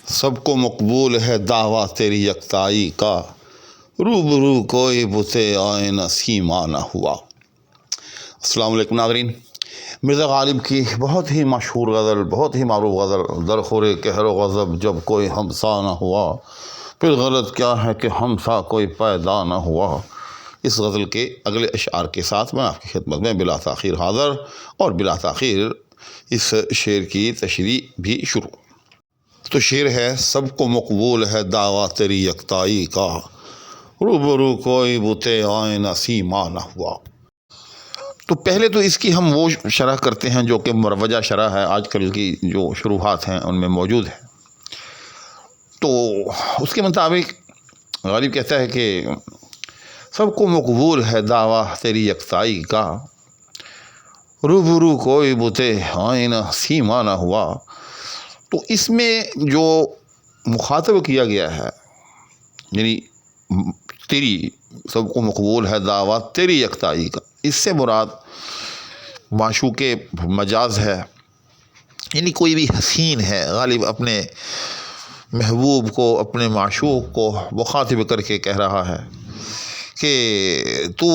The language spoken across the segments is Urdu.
سب کو مقبول ہے دعویٰ تیری یکتائی کا، روبرو کوئی بت آئینہ سیما نہ ہوا۔ السلام علیکم ناظرین، مرزا غالب کی بہت ہی مشہور غزل، بہت ہی معروف غزل درخور قہر و غضب جب کوئی ہمسا نہ ہوا، پھر غلط کیا ہے کہ ہمسا کوئی پیدا نہ ہوا۔ اس غزل کے اگلے اشعار کے ساتھ میں آپ کی خدمت میں بلا تاخیر حاضر اور بلا تاخیر اس شعر کی تشریح بھی شروع۔ تو شعر ہے، سب کو مقبول ہے دعویٰ تیری یکتائی کا، روبرو کوئی بت آئینہ سیما نہ ہوا۔ تو پہلے تو اس کی ہم وہ شرح کرتے ہیں جو کہ مروجہ شرح ہے، آج کل کی جو شروحات ہیں ان میں موجود ہے۔ تو اس کے مطابق غالب کہتا ہے کہ سب کو مقبول ہے دعویٰ تیری یکتائی کا، روبرو کوئی بت آئینہ سیما نہ ہوا۔ تو اس میں جو مخاطب کیا گیا ہے، یعنی تیری، سب کو مقبول ہے دعویٰ تیری یکتائی کا، اس سے مراد معشوق مجاز ہے، یعنی کوئی بھی حسین ہے، غالب اپنے محبوب کو، اپنے معشوق کو مخاطب کر کے کہہ رہا ہے کہ تو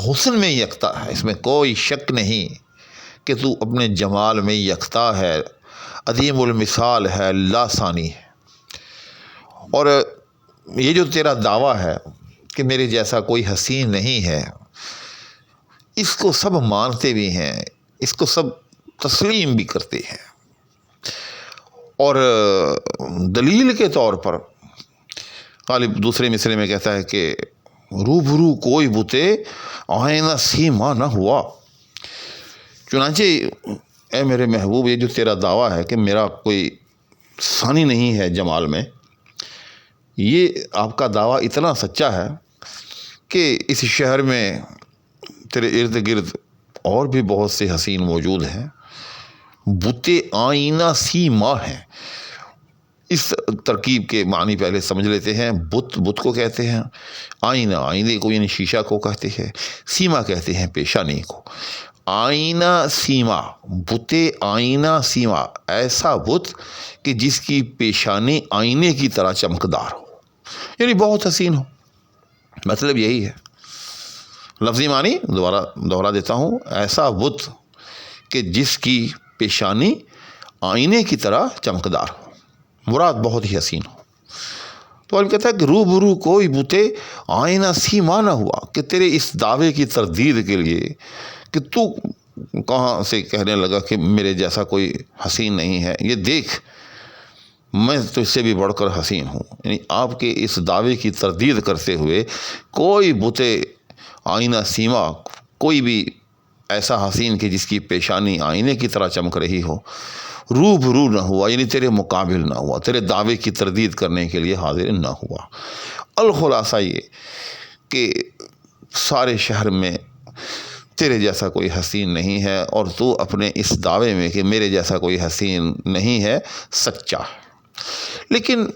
حسن میں یکتا ہے، اس میں کوئی شک نہیں کہ تو اپنے جمال میں یکتا ہے، عظیم المثال ہے، لاثانی ہے۔ اور یہ جو تیرا دعویٰ ہے کہ میرے جیسا کوئی حسین نہیں ہے، اس کو سب مانتے بھی ہیں، اس کو سب تسلیم بھی کرتے ہیں۔ اور دلیل کے طور پر غالب دوسرے مصرے میں کہتا ہے کہ روبرو کوئی بت آئینہ سیما نہ ہوا۔ چنانچہ اے میرے محبوب، یہ جو تیرا دعویٰ ہے کہ میرا کوئی ثانی نہیں ہے جمال میں، یہ آپ کا دعویٰ اتنا سچا ہے کہ اس شہر میں تیرے ارد گرد اور بھی بہت سے حسین موجود ہیں، بت آئینہ سیما ہیں۔ اس ترکیب کے معنی پہلے سمجھ لیتے ہیں۔ بت کو کہتے ہیں، آئینہ آئینے کو یعنی شیشہ کو کہتے ہیں، سیما کہتے ہیں پیشانی کو۔ آئینہ سیما، بت آئینہ سیما، ایسا بت کہ جس کی پیشانی آئینے کی طرح چمکدار ہو، یعنی بہت حسین ہو۔ مطلب یہی ہے، لفظی معنی دوبارہ دوہرا دیتا ہوں، ایسا بت کہ جس کی پیشانی آئینے کی طرح چمکدار ہو، مراد بہت ہی حسین ہو۔ تو وہ کہتا ہے کہ روبرو کوئی بت آئینہ سیما نہ ہوا، کہ تیرے اس دعوے کی تردید کے لیے کہ تو کہاں سے کہنے لگا کہ میرے جیسا کوئی حسین نہیں ہے، یہ دیکھ میں تو اس سے بھی بڑھ کر حسین ہوں، یعنی آپ کے اس دعوے کی تردید کرتے ہوئے کوئی بت آئینہ سیما، کوئی بھی ایسا حسین کہ جس کی پیشانی آئینے کی طرح چمک رہی ہو، روبرو نہ ہوا، یعنی تیرے مقابل نہ ہوا، تیرے دعوے کی تردید کرنے کے لیے حاضر نہ ہوا۔ الخلاصہ یہ کہ سارے شہر میں تیرے جیسا کوئی حسین نہیں ہے، اور تو اپنے اس دعوے میں کہ میرے جیسا کوئی حسین نہیں ہے سچا ہے۔ لیکن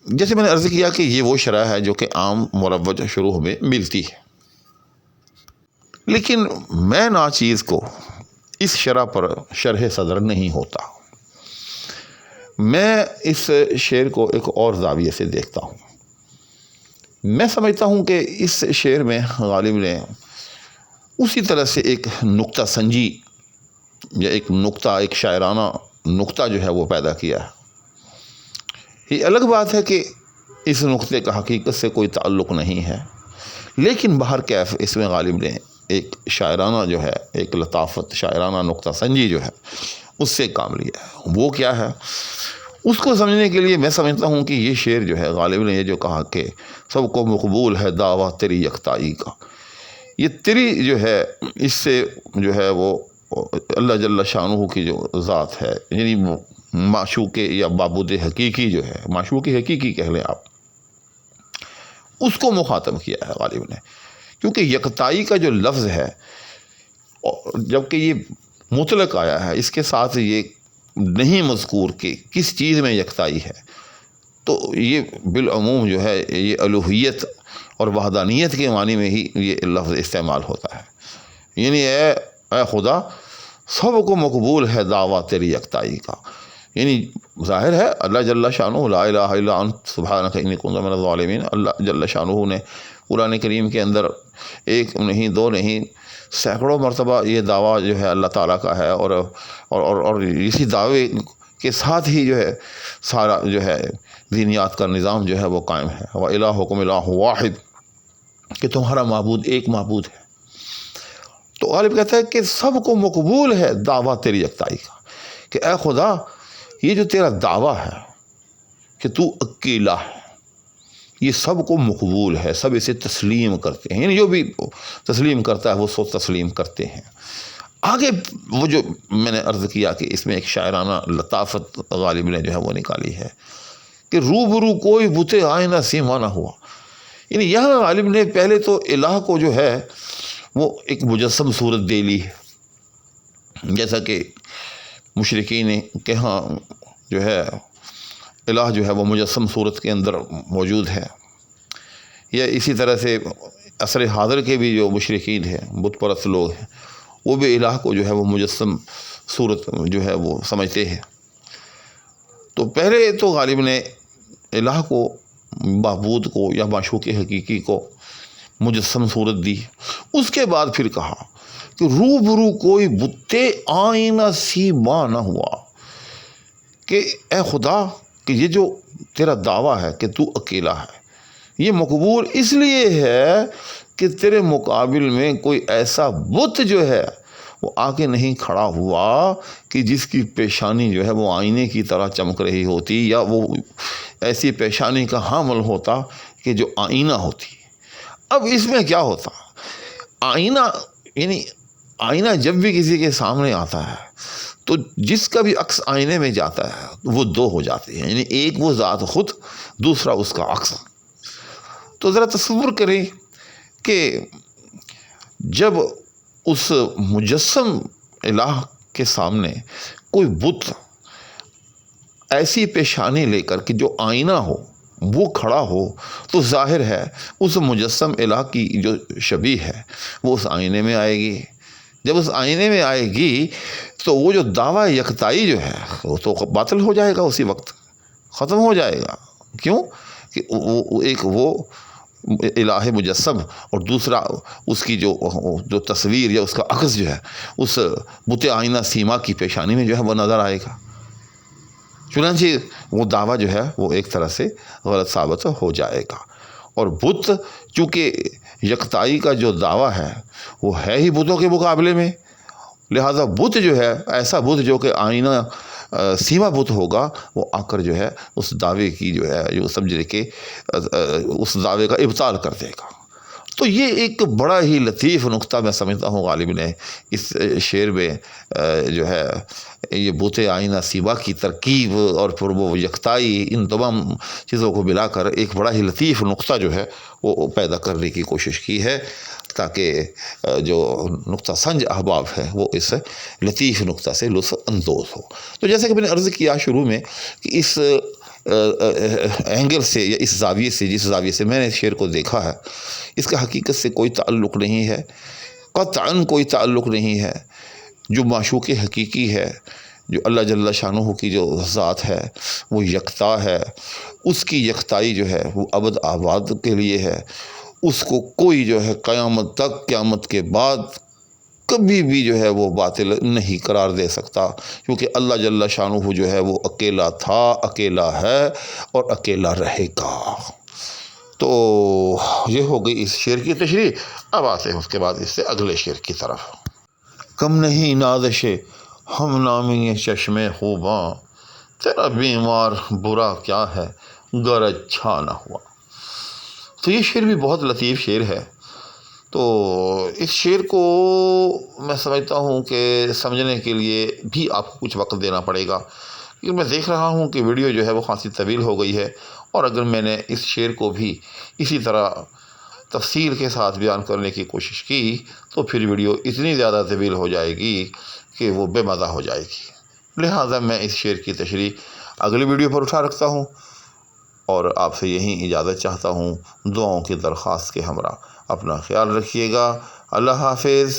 جیسے میں نے عرض کیا کہ یہ وہ شرح ہے جو کہ عام مروج شروح میں ملتی ہے، لیکن میں ناچیز کو اس شرح پر شرح صدر نہیں ہوتا، میں اس شعر کو ایک اور زاویے سے دیکھتا ہوں۔ میں سمجھتا ہوں کہ اس شعر میں غالب نے اسی طرح سے ایک نکتہ سنجی یا ایک نکتہ، ایک شاعرانہ نکتہ جو ہے وہ پیدا کیا ہے۔ یہ الگ بات ہے کہ اس نکتے کا حقیقت سے کوئی تعلق نہیں ہے، لیکن بہرکیف اس میں غالب نے ایک شاعرانہ جو ہے، ایک لطافت، شاعرانہ نکتہ سنجی جو ہے اس سے کام لیا ہے۔ وہ کیا ہے، اس کو سمجھنے کے لیے میں سمجھتا ہوں کہ یہ شعر جو ہے، غالب نے یہ جو کہا کہ سب کو مقبول ہے دعویٰ تیری یکتائی کا، یہ تیری جو ہے، اس سے جو ہے وہ اللہ جل شانہ کی جو ذات ہے، یعنی معشوق یا معبود حقیقی جو ہے، معشوق حقیقی کہہ لیں آپ، اس کو مخاطب کیا ہے غالب نے، کیونکہ یکتائی کا جو لفظ ہے، جبکہ یہ مطلق آیا ہے، اس کے ساتھ یہ نہیں مذکور کہ کس چیز میں یکتائی ہے، تو یہ بالعموم جو ہے یہ الوہیت اور وحدانیت کے معنی میں ہی یہ لفظ استعمال ہوتا ہے، یعنی اے خدا، سب کو مقبول ہے دعویٰ تیری یکتائی کا، یعنی ظاہر ہے اللہ جل شانہ لا الہ الا انت سبحانک انی کنت من الظالمین، اللہ جل شانہ نے قرآن کریم کے اندر ایک نہیں دو نہیں سینکڑوں مرتبہ یہ دعویٰ جو ہے اللہ تعالیٰ کا ہے، اور اسی دعوے کے ساتھ ہی جو ہے سارا جو ہے دینیات کا نظام جو ہے وہ قائم ہے۔ وَإِلَٰهُكُمْ إِلَٰهٌ وَاحِدٌ، کہ تمہارا معبود ایک معبود ہے۔ تو غالب کہتا ہے کہ سب کو مقبول ہے دعویٰ تیری یکتائی کا، کہ اے خدا یہ جو تیرا دعویٰ ہے کہ تو اکیلا ہے، یہ سب کو مقبول ہے، سب اسے تسلیم کرتے ہیں، یعنی جو بھی تسلیم کرتا ہے وہ سو تسلیم کرتے ہیں۔ آگے وہ جو میں نے عرض کیا کہ اس میں ایک شاعرانہ لطافت غالب نے جو ہے وہ نکالی ہے کہ روبرو کوئی بت آئینہ سیما نہ ہوا، یعنی یہاں غالب نے پہلے تو الہ کو جو ہے وہ ایک مجسم صورت دے لی ہے، جیسا کہ مشرکین کے ہاں جو ہے الہ جو ہے وہ مجسم صورت کے اندر موجود ہے، یا اسی طرح سے عصر حاضر کے بھی جو مشرکین ہیں بت پرست لوگ ہیں وہ بھی الہ کو جو ہے وہ مجسم صورت جو ہے وہ سمجھتے ہیں۔ تو پہلے تو غالب نے الہ کو، معبود کو یا معشوق حقیقی کو مجسم صورت دی، اس کے بعد پھر کہا کہ روبرو کوئی بت آئینہ سیما نہ ہوا، کہ اے خدا کہ یہ جو تیرا دعویٰ ہے کہ تو اکیلا ہے یہ مقبول اس لیے ہے کہ تیرے مقابل میں کوئی ایسا بت جو ہے وہ آگے نہیں کھڑا ہوا کہ جس کی پیشانی جو ہے وہ آئینے کی طرح چمک رہی ہوتی، یا وہ ایسی پیشانی کا حامل ہوتا کہ جو آئینہ ہوتی۔ اب اس میں کیا ہوتا، آئینہ یعنی آئینہ جب بھی کسی کے سامنے آتا ہے تو جس کا بھی عکس آئینے میں جاتا ہے وہ دو ہو جاتے ہیں، یعنی ایک وہ ذات خود، دوسرا اس کا عکس۔ تو ذرا تصور کریں کہ جب اس مجسم الہ کے سامنے کوئی بت ایسی پیشانی لے کر کہ جو آئینہ ہو وہ کھڑا ہو، تو ظاہر ہے اس مجسم الہ کی جو شبیہ ہے وہ اس آئینے میں آئے گی۔ جب اس آئینے میں آئے گی تو وہ جو دعویٰ یکتائی جو ہے وہ تو باطل ہو جائے گا، اسی وقت ختم ہو جائے گا۔ کیوں کہ ایک وہ الہ مجسم اور دوسرا اس کی جو تصویر یا اس کا عکس جو ہے اس بت آئینہ سیما کی پیشانی میں جو ہے وہ نظر آئے گا، چنانچہ وہ دعویٰ جو ہے وہ ایک طرح سے غلط ثابت ہو جائے گا۔ اور بت چونکہ یکتائی کا جو دعویٰ ہے وہ ہے ہی بتوں کے مقابلے میں، لہذا بت جو ہے ایسا بت جو کہ آئینہ سیما بت ہوگا وہ آ کر جو ہے اس دعوے کی جو ہے جو سمجھے کہ اس دعوے کا ابطال کر دے گا۔ تو یہ ایک بڑا ہی لطیف نقطہ میں سمجھتا ہوں غالب نے اس شعر میں جو ہے یہ بت آئینہ سیما کی ترکیب اور پھر وہ یکتائی، ان تمام چیزوں کو ملا کر ایک بڑا ہی لطیف نقطہ جو ہے وہ پیدا کرنے کی کوشش کی ہے، تاکہ جو نقطہ سنج احباب ہے وہ اس لطیف نقطہ سے لطف اندوز ہو۔ تو جیسے کہ میں نے عرض کیا شروع میں کہ اس اینگل سے یا اس زاویے سے، جس زاویے سے میں نے شعر کو دیکھا ہے، اس کا حقیقت سے کوئی تعلق نہیں ہے، قطعاً کوئی تعلق نہیں ہے۔ جو معشوق حقیقی ہے، جو اللہ جل شانہ کی جو ذات ہے وہ یکتا ہے، اس کی یکتائی جو ہے وہ ابد آباد کے لیے ہے، اس کو کوئی جو ہے قیامت تک، قیامت کے بعد کبھی بھی جو ہے وہ باطل نہیں قرار دے سکتا، کیونکہ اللہ جل شانہ جو ہے وہ اکیلا تھا، اکیلا ہے اور اکیلا رہے گا۔ تو یہ ہو گئی اس شعر کی تشریح۔ اب آتے ہیں اس کے بعد اس سے اگلے شعر کی طرف۔ کم نہیں نازش ہم نامی چشم خوباں، تیرا بیمار برا کیا ہے گر اچھا نہ ہوا۔ تو یہ شعر بھی بہت لطیف شعر ہے۔ تو اس شعر کو میں سمجھتا ہوں کہ سمجھنے کے لیے بھی آپ کو کچھ وقت دینا پڑے گا، کیونکہ میں دیکھ رہا ہوں کہ ویڈیو جو ہے وہ خاصی طویل ہو گئی ہے، اور اگر میں نے اس شعر کو بھی اسی طرح تفصیل کے ساتھ بیان کرنے کی کوشش کی تو پھر ویڈیو اتنی زیادہ طویل ہو جائے گی کہ وہ بے مزہ ہو جائے گی۔ لہٰذا میں اس شعر کی تشریح اگلی ویڈیو پر اٹھا رکھتا ہوں، اور آپ سے یہیں اجازت چاہتا ہوں، دعاؤں کی درخواست کے ہمراہ۔ اپنا خیال رکھیے گا۔ اللہ حافظ۔